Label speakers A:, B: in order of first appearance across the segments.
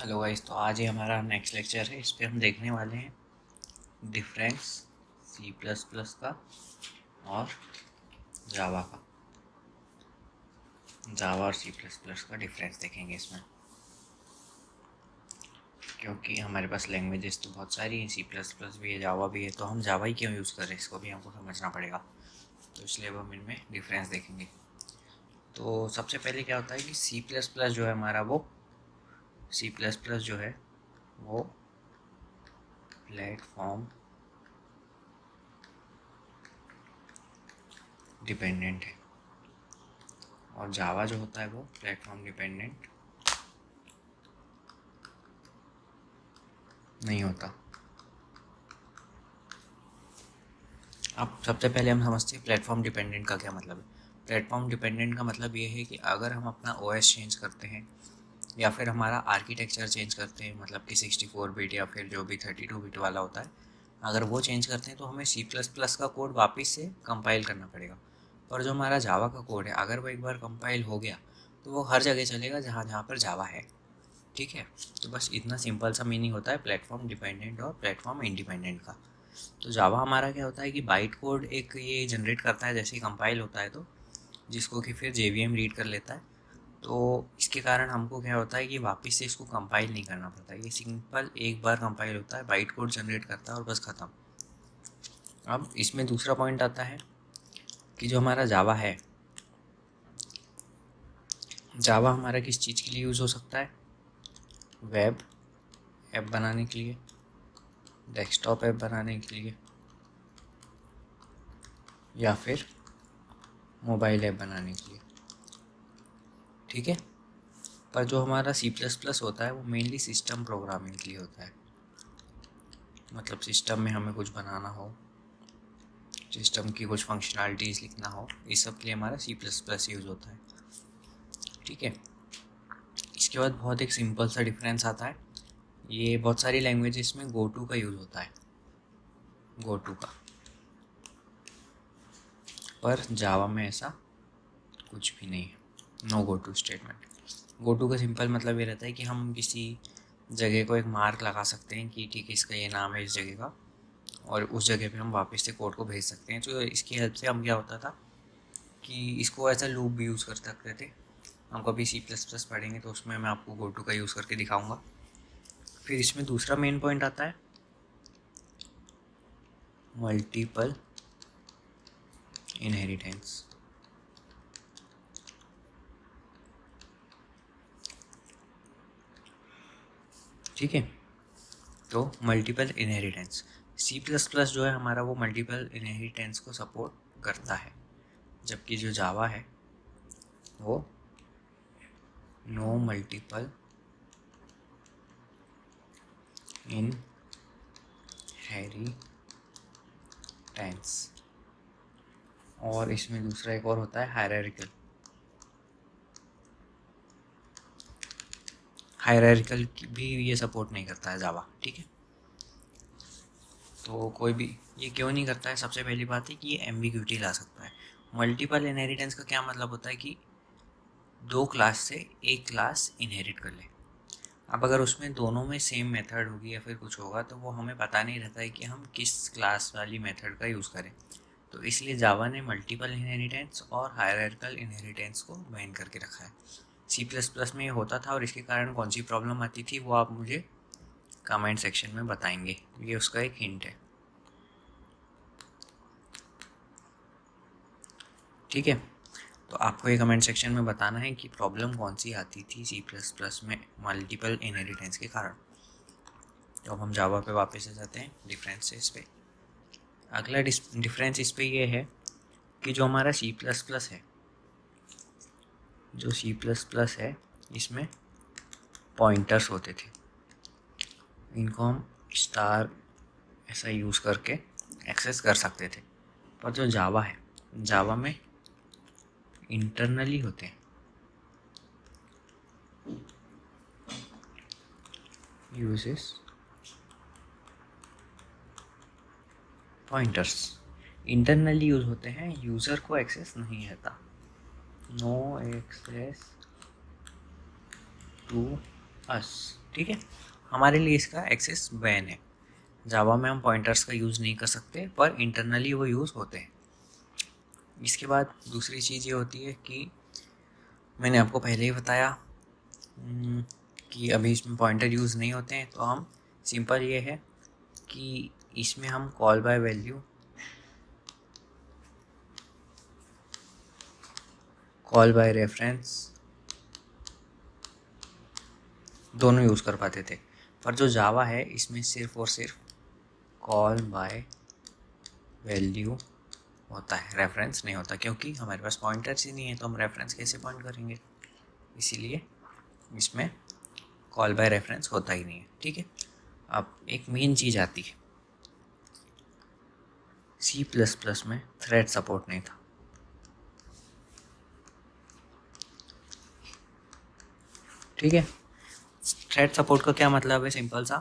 A: Hello guys, तो आज ही हमारा नेक्स्ट लेक्चर है। इस पे हम देखने वाले हैं डिफरेंस सी प्लस प्लस का और जावा का। जावा और सी प्लस प्लस का डिफरेंस देखेंगे इसमें, क्योंकि हमारे पास लैंग्वेजेस तो बहुत सारी हैं। सी प्लस प्लस भी है, जावा भी है, तो हम जावा ही क्यों यूज़ कर रहे हैं, इसको भी हमको समझना पड़ेगा। तो इसलिए अब हम इनमें डिफरेंस देखेंगे। तो सबसे पहले क्या होता है कि सी प्लस प्लस जो है हमारा, वो सी प्लस प्लस जो है वो प्लेटफॉर्म डिपेंडेंट है, और जावा जो होता है वो प्लेटफॉर्म डिपेंडेंट नहीं होता। अब सबसे पहले हम समझते हैं प्लेटफॉर्म डिपेंडेंट का क्या मतलब है। प्लेटफॉर्म डिपेंडेंट का मतलब ये है कि अगर हम अपना ओएस चेंज करते हैं या फिर हमारा आर्किटेक्चर चेंज करते हैं, मतलब कि 64 बिट या फिर जो भी 32 बिट वाला होता है, अगर वो चेंज करते हैं तो हमें सी प्लस प्लस का कोड वापस से कंपाइल करना पड़ेगा। और जो हमारा जावा का कोड है, अगर वो एक बार कंपाइल हो गया तो वो हर जगह चलेगा जहाँ जहाँ पर जावा है। ठीक है, तो बस इतना सिंपल सा मीनिंग होता है प्लेटफॉर्म डिपेंडेंट और प्लेटफॉर्म इंडिपेंडेंट का। तो जावा हमारा क्या होता है कि बाइट कोड एक ये जनरेट करता है जैसे ही कंपाइल होता है, तो जिसको कि फिर जेवीएम रीड कर लेता है। तो इसके कारण हमको क्या होता है कि वापस से इसको कंपाइल नहीं करना पड़ता। ये सिंपल एक बार कंपाइल होता है, बाइट कोड जनरेट करता है और बस ख़त्म। अब इसमें दूसरा पॉइंट आता है कि जो हमारा जावा है, जावा हमारा किस चीज़ के लिए यूज़ हो सकता है। वेब ऐप बनाने के लिए, डेस्कटॉप ऐप बनाने के लिए, या फिर मोबाइल ऐप बनाने के लिए। ठीक है, पर जो हमारा सी प्लस प्लस होता है वो मेनली सिस्टम प्रोग्रामिंग के लिए होता है। मतलब सिस्टम में हमें कुछ बनाना हो, सिस्टम की कुछ फंक्शनैलिटीज़ लिखना हो, इस सब के लिए हमारा सी प्लस प्लस यूज़ होता है। ठीक है, इसके बाद बहुत एक सिंपल सा डिफरेंस आता है। ये बहुत सारी लैंग्वेजेस में गो टू का यूज़ होता है, गो टू का, पर जावा में ऐसा कुछ भी नहीं है। No go to statement. Go to का सिंपल मतलब ये रहता है कि हम किसी जगह को एक मार्क लगा सकते हैं कि ठीक है, इसका ये नाम है इस जगह का, और उस जगह पे हम वापस से कोड को भेज सकते हैं। तो इसकी हेल्प से हम क्या होता था कि इसको ऐसा लूप भी यूज़ कर सकते थे। हम कभी सी प्लस प्लस पढ़ेंगे तो उसमें मैं आपको गो टू का यूज़ करके दिखाऊंगा। फिर इसमें दूसरा मेन पॉइंट आता है मल्टीपल इनहेरिटेंस। ठीक है, तो multiple inheritance, C plus plus जो है हमारा वो मल्टीपल इनहेरिटेंस को सपोर्ट करता है, जबकि जो जावा है वो नो मल्टीपल इनहेरिटेंस। और इसमें दूसरा एक और होता है हायरार्किकल। हायरार्किकल भी ये सपोर्ट नहीं करता है जावा। ठीक है, तो कोई भी ये क्यों नहीं करता है, सबसे पहली बात है कि ये एम्बिग्यूटी ला सकता है। मल्टीपल इनहेरिटेंस का क्या मतलब होता है कि दो क्लास से एक क्लास इनहेरिट कर ले। अब अगर उसमें दोनों में सेम मेथड होगी या फिर कुछ होगा तो वो हमें पता नहीं रहता है कि हम किस क्लास वाली मेथड का यूज़ करें। तो इसलिए जावा ने मल्टीपल इनहेरिटेंस और हायरार्किकल इनहेरिटेंस को बैन करके रखा है। सी प्लस प्लस में ये होता था, और इसके कारण कौन सी प्रॉब्लम आती थी वो आप मुझे कमेंट सेक्शन में बताएंगे। ये उसका एक हिंट है। ठीक है, तो आपको ये कमेंट सेक्शन में बताना है कि प्रॉब्लम कौन सी आती थी सी प्लस प्लस में मल्टीपल इनहेरिटेंस के कारण। तो अब हम जावा पे वापस आ जाते हैं डिफरेंसेस पे। अगला डिफरेंस इस पे ये है कि जो हमारा सी प्लस प्लस है, जो सी प्लस प्लस है इसमें पॉइंटर्स होते थे, इनको हम स्टार ऐसा यूज़ करके एक्सेस कर सकते थे। पर जो जावा है, जावा में इंटरनली होते हैं, यूजेस पॉइंटर्स इंटरनली यूज होते हैं, यूज़र को एक्सेस नहीं रहता। नो एक्सेस टू अस, ठीक है। हमारे लिए इसका एक्सेस बैन है। जावा में हम पॉइंटर्स का यूज़ नहीं कर सकते, पर इंटरनली वो यूज़ होते हैं। इसके बाद दूसरी चीज़ ये होती है कि मैंने आपको पहले ही बताया कि अभी इसमें पॉइंटर यूज़ नहीं होते हैं, तो हम सिंपल ये है कि इसमें हम call by value, call by reference दोनों यूज़ कर पाते थे। पर जो जावा है इसमें सिर्फ और सिर्फ कॉल बाय वैल्यू होता है, रेफरेंस नहीं होता, क्योंकि हमारे पास पॉइंटर्स ही नहीं है तो हम रेफरेंस कैसे पॉइंट करेंगे। इसीलिए इसमें कॉल बाय रेफरेंस होता ही नहीं है, ठीक है। अब एक मेन चीज़ आती है, C++ में थ्रेड सपोर्ट नहीं था। ठीक है, थ्रेड सपोर्ट का क्या मतलब है, सिंपल सा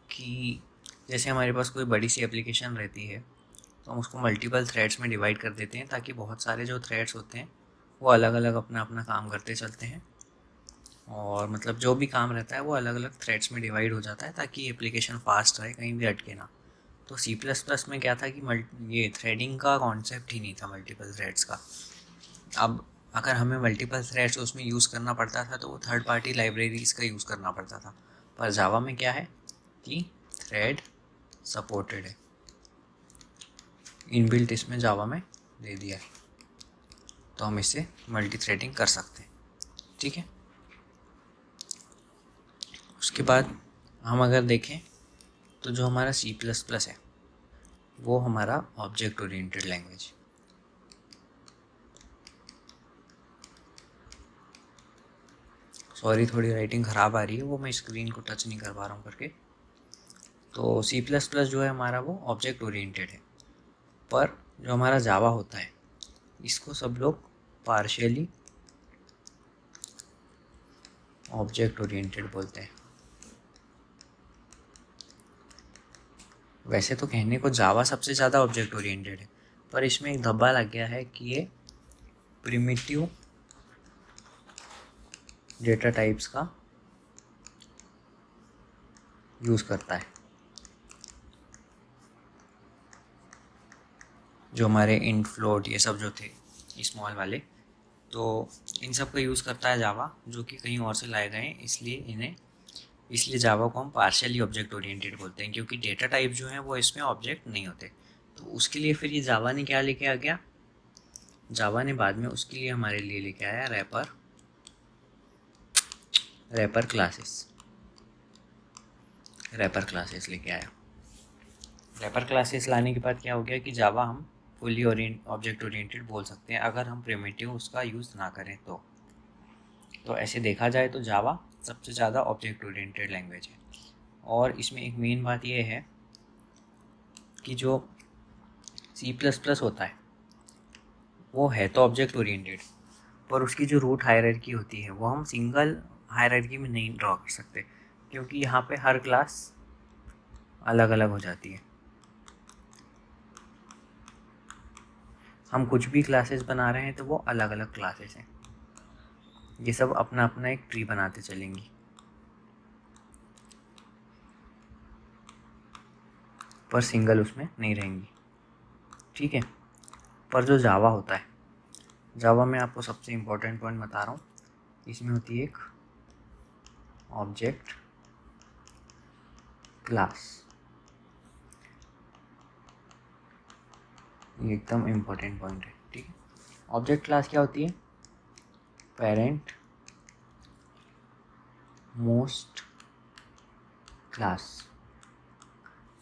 A: कि जैसे हमारे पास कोई बड़ी सी एप्लीकेशन रहती है तो हम उसको मल्टीपल थ्रेड्स में डिवाइड कर देते हैं, ताकि बहुत सारे जो थ्रेड्स होते हैं वो अलग अलग अपना अपना काम करते चलते हैं, और मतलब जो भी काम रहता है वो अलग अलग थ्रेड्स में डिवाइड हो जाता है, ताकि एप्लीकेशन फास्ट रहे, कहीं भी अटके ना। तो C++ में क्या था कि ये थ्रेडिंग का कॉन्सेप्ट ही नहीं था, मल्टीपल थ्रेड्स का। अब अगर हमें मल्टीपल थ्रेड्स उसमें यूज़ करना पड़ता था तो वो थर्ड पार्टी लाइब्रेरीज़ का यूज़ करना पड़ता था। पर जावा में क्या है कि थ्रेड सपोर्टेड है, इनबिल्ट इसमें जावा में दे दिया है, तो हम इससे मल्टी थ्रेडिंग कर सकते हैं, ठीक है। उसके बाद हम अगर देखें तो जो हमारा C++ है वो हमारा ऑब्जेक्ट ओरिएंटेड लैंग्वेज। सॉरी, थोड़ी राइटिंग ख़राब आ रही है, वो मैं स्क्रीन को टच नहीं कर पा रहा हूँ करके। तो C++ जो है हमारा वो ऑब्जेक्ट ओरिएंटेड है, पर जो हमारा जावा होता है इसको सब लोग पार्शियली ऑब्जेक्ट ओरिएंटेड बोलते हैं। वैसे तो कहने को जावा सबसे ज़्यादा ऑब्जेक्ट ओरिएंटेड है, पर इसमें एक धब्बा लग गया है कि ये प्रिमिटिव डेटा टाइप्स का यूज़ करता है। जो हमारे इंट फ्लोट ये सब जो थे स्मॉल वाले, तो इन सब का यूज़ करता है जावा, जो कि कहीं और से लाए गए हैं, इसलिए जावा को हम पार्शियली ऑब्जेक्ट ओरिएंटेड बोलते हैं, क्योंकि डेटा टाइप जो है वो इसमें ऑब्जेक्ट नहीं होते। तो उसके लिए फिर ये जावा ने क्या लेके आ गया, जावा ने बाद में उसके लिए हमारे लिए लेके आया रैपर क्लासेस लेके आया। रैपर क्लासेस लाने के बाद क्या हो गया कि जावा हम फुली ऑब्जेक्ट ओरिएंटेड बोल सकते हैं, अगर हम प्रिमिटिव उसका यूज़ ना करें तो ऐसे देखा जाए तो जावा सबसे ज़्यादा ऑब्जेक्ट ओरिएंटेड लैंग्वेज है। और इसमें एक मेन बात यह है कि जो C++ होता है वो है तो ऑब्जेक्ट ओरिएंटेड, पर उसकी जो रूट हायरार्की होती है वो हम सिंगल हायरार्की में नहीं ड्रॉ कर सकते, क्योंकि यहाँ पे हर क्लास अलग अलग हो जाती है। हम कुछ भी क्लासेस बना रहे हैं तो वो अलग अलग क्लासेस हैं, ये सब अपना अपना एक ट्री बनाते चलेंगी, पर सिंगल उसमें नहीं रहेंगी, ठीक है। पर जो जावा होता है, जावा में आपको सबसे इम्पोर्टेंट पॉइंट बता रहा हूँ, इसमें होती है एक ऑब्जेक्ट क्लास। ये एकदम इम्पोर्टेंट पॉइंट है, ठीक है। ऑब्जेक्ट क्लास क्या होती है, पेरेंट मोस्ट क्लास।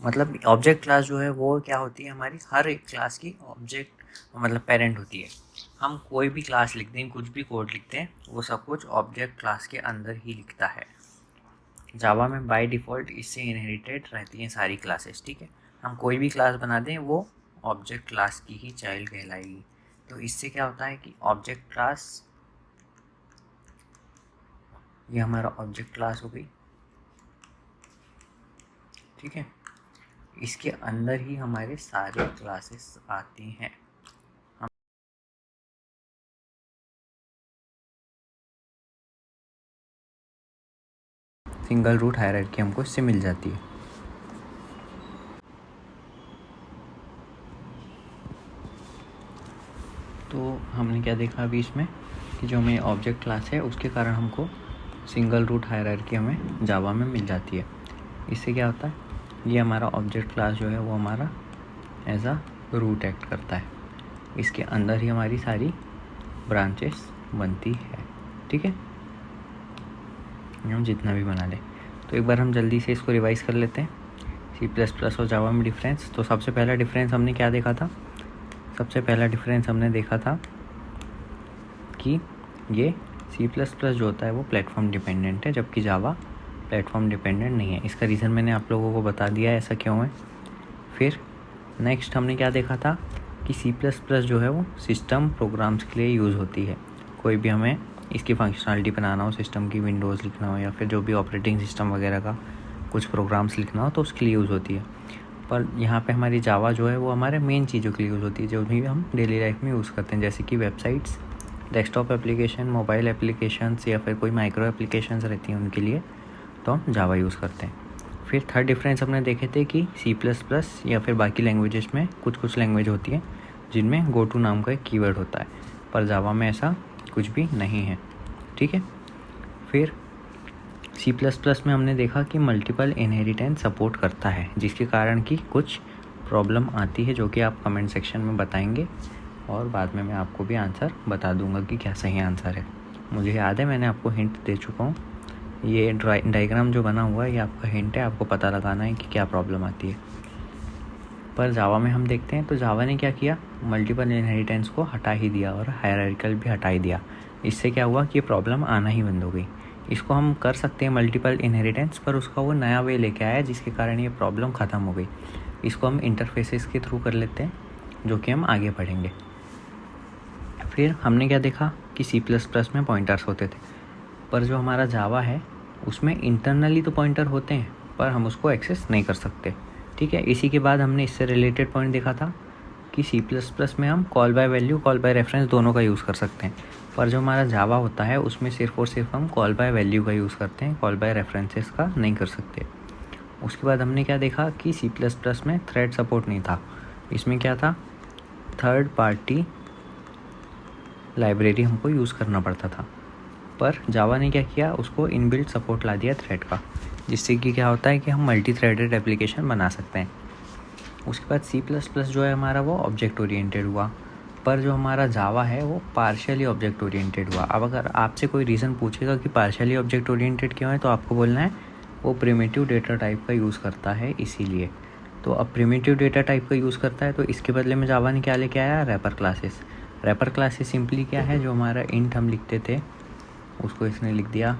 A: मतलब ऑब्जेक्ट क्लास जो है वो क्या होती है, हमारी हर एक क्लास की ऑब्जेक्ट मतलब पेरेंट होती है। हम कोई भी क्लास लिखते हैं, कुछ भी कोड लिखते हैं, वो सब कुछ ऑब्जेक्ट क्लास के अंदर ही लिखता है। जावा में बाय डिफ़ॉल्ट इससे इनहेरिटेड रहती हैं सारी क्लासेस, ठीक है। हम कोई भी क्लास बना दें वो ऑब्जेक्ट क्लास की ही चाइल्ड कहलाएगी। तो इससे क्या होता है कि ऑब्जेक्ट क्लास, ये हमारा ऑब्जेक्ट क्लास हो गई, ठीक है। इसके अंदर ही हमारे सारे क्लासेस आती हैं। सिंगल रूट हायरार्की हमको इससे मिल जाती है। तो हमने क्या देखा अभी इसमें कि जो हमें ऑब्जेक्ट क्लास है उसके कारण हमको सिंगल रूट हायरार्की हमें जावा में मिल जाती है। इससे क्या होता है, ये हमारा ऑब्जेक्ट क्लास जो है वो हमारा एज अ रूट एक्ट करता है। इसके अंदर ही हमारी सारी ब्रांचेस बनती है। ठीक है, हम जितना भी बना लें। तो एक बार हम जल्दी से इसको रिवाइज़ कर लेते हैं, C++ और जावा में डिफरेंस। तो सबसे पहला डिफरेंस हमने क्या देखा था? सबसे पहला डिफरेंस हमने देखा था कि ये C++ जो होता है वो प्लेटफॉर्म डिपेंडेंट है, जबकि जावा प्लेटफॉर्म डिपेंडेंट नहीं है। इसका रीज़न मैंने आप लोगों को बता दिया है ऐसा क्यों है। फिर नेक्स्ट हमने क्या देखा था कि C++ जो है वो सिस्टम प्रोग्राम्स के लिए यूज़ होती है। कोई भी हमें इसकी फंक्शनलिटी बनाना हो, सिस्टम की विंडोज़ लिखना हो या फिर जो भी ऑपरेटिंग सिस्टम वगैरह का कुछ प्रोग्राम्स लिखना हो तो उसके लिए यूज़ होती है। पर यहाँ पे हमारी जावा जो है वो हमारे मेन चीज़ों के लिए यूज़ होती है जो भी हम डेली लाइफ में यूज़ करते हैं, जैसे कि websites, desktop application, mobile applications या फिर कोई माइक्रो एप्लीकेशंस रहती हैं उनके लिए तो हम जावा यूज़ करते हैं। फिर थर्ड डिफरेंस हमने देखे थे कि C++ या फिर बाकी लैंग्वेजेस में कुछ लैंग्वेज होती हैं जिनमें गो टू नाम का एक कीवर्ड होता है, पर जावा में ऐसा कुछ भी नहीं है। ठीक है, फिर C++ में हमने देखा कि मल्टीपल इनहेरिटेंस सपोर्ट करता है, जिसके कारण कि कुछ प्रॉब्लम आती है जो कि आप कमेंट सेक्शन में बताएंगे और बाद में मैं आपको भी आंसर बता दूंगा कि क्या सही आंसर है। मुझे याद है मैंने आपको हिंट दे चुका हूँ। ये डायग्राम जो बना हुआ है ये आपका हिंट है, आपको पता लगाना है कि क्या प्रॉब्लम आती है। पर जावा में हम देखते हैं तो जावा ने क्या किया, मल्टीपल इनहेरिटेंस को हटा ही दिया और हायरार्किकल भी हटा ही दिया। इससे क्या हुआ कि प्रॉब्लम आना ही बंद हो गई। इसको हम कर सकते हैं मल्टीपल इनहेरिटेंस, पर उसका वो नया वे लेके आया जिसके कारण ये प्रॉब्लम ख़त्म हो गई। इसको हम इंटरफेसेस के थ्रू कर लेते हैं जो कि हम आगे पढ़ेंगे। फिर हमने क्या देखा कि C++ में पॉइंटर्स होते थे, पर जो हमारा जावा है उसमें इंटरनली तो पॉइंटर होते हैं पर हम उसको एक्सेस नहीं कर सकते। ठीक है, इसी के बाद हमने इससे रिलेटेड पॉइंट देखा था कि C++ में हम call by value, call by reference दोनों का यूज़ कर सकते हैं, पर जो हमारा जावा होता है उसमें सिर्फ और सिर्फ हम कॉल बाय वैल्यू का यूज़ करते हैं, कॉल बाय रेफरेंसेस का नहीं कर सकते। उसके बाद हमने क्या देखा कि C++ में थ्रेड सपोर्ट नहीं था। इसमें क्या था, थर्ड पार्टी लाइब्रेरी हमको यूज़ करना पड़ता था, पर जावा ने क्या किया, उसको इनबिल्ट सपोर्ट ला दिया थ्रेड का, जिससे कि क्या होता है कि हम मल्टी थ्रेडेड एप्लीकेशन बना सकते हैं। उसके बाद C++ जो है हमारा वो ऑब्जेक्ट ओरिएंटेड हुआ, पर जो हमारा जावा है वो पार्शियली ऑब्जेक्ट ओरिएंटेड हुआ। अब अगर आपसे कोई रीज़न पूछेगा कि पार्शियली ऑब्जेक्ट ओरिएंटेड क्यों है, तो आपको बोलना है वो प्रिमिटिव डेटा टाइप का यूज़ करता है इसीलिए। तो अब प्रिमिटिव डेटा टाइप का यूज़ करता है तो इसके बदले में जावा ने क्या लेके आया, wrapper classes. Wrapper classes simply क्या है, जो हमारा इंट हम लिखते थे उसको इसने लिख दिया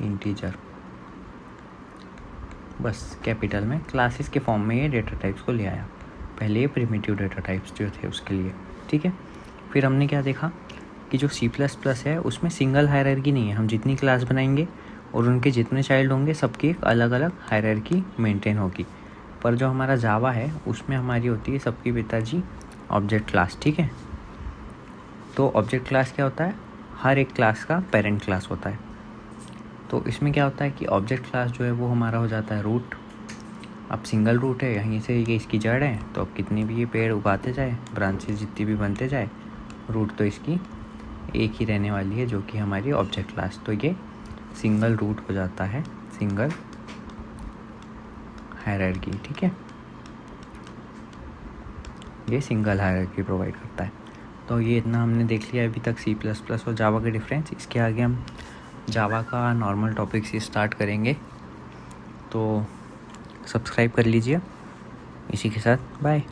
A: इंटीजर, बस कैपिटल में। क्लासेस के फॉर्म में ये डेटा टाइप्स को ले आया, पहले ये प्रिमिटिव डेटा टाइप्स जो थे उसके लिए। ठीक है, फिर हमने क्या देखा कि जो C++ है उसमें सिंगल हायरार्की नहीं है। हम जितनी क्लास बनाएंगे और उनके जितने चाइल्ड होंगे सबकी एक अलग अलग हायरार्की मेंटेन होगी, पर जो हमारा जावा है उसमें हमारी होती है सबकी पिताजी ऑब्जेक्ट क्लास। ठीक है, तो ऑब्जेक्ट क्लास क्या होता है, हर एक क्लास का पेरेंट क्लास होता है। तो इसमें क्या होता है कि ऑब्जेक्ट क्लास जो है वो हमारा हो जाता है रूट। अब सिंगल रूट है, यहीं से ये इसकी जड़ है, तो अब कितनी भी ये पेड़ उगाते जाए, ब्रांचेस जितनी भी बनते जाए, रूट तो इसकी एक ही रहने वाली है जो कि हमारी ऑब्जेक्ट क्लास। तो ये सिंगल रूट हो जाता है, सिंगल हायरार्की। ठीक है, ये सिंगल हायरार्की प्रोवाइड करता है। तो ये इतना हमने देख लिया अभी तक C++ और जावा के डिफरेंस। इसके आगे हम जावा का नॉर्मल टॉपिक से स्टार्ट करेंगे, तो सब्सक्राइब कर लीजिए। इसी के साथ बाय।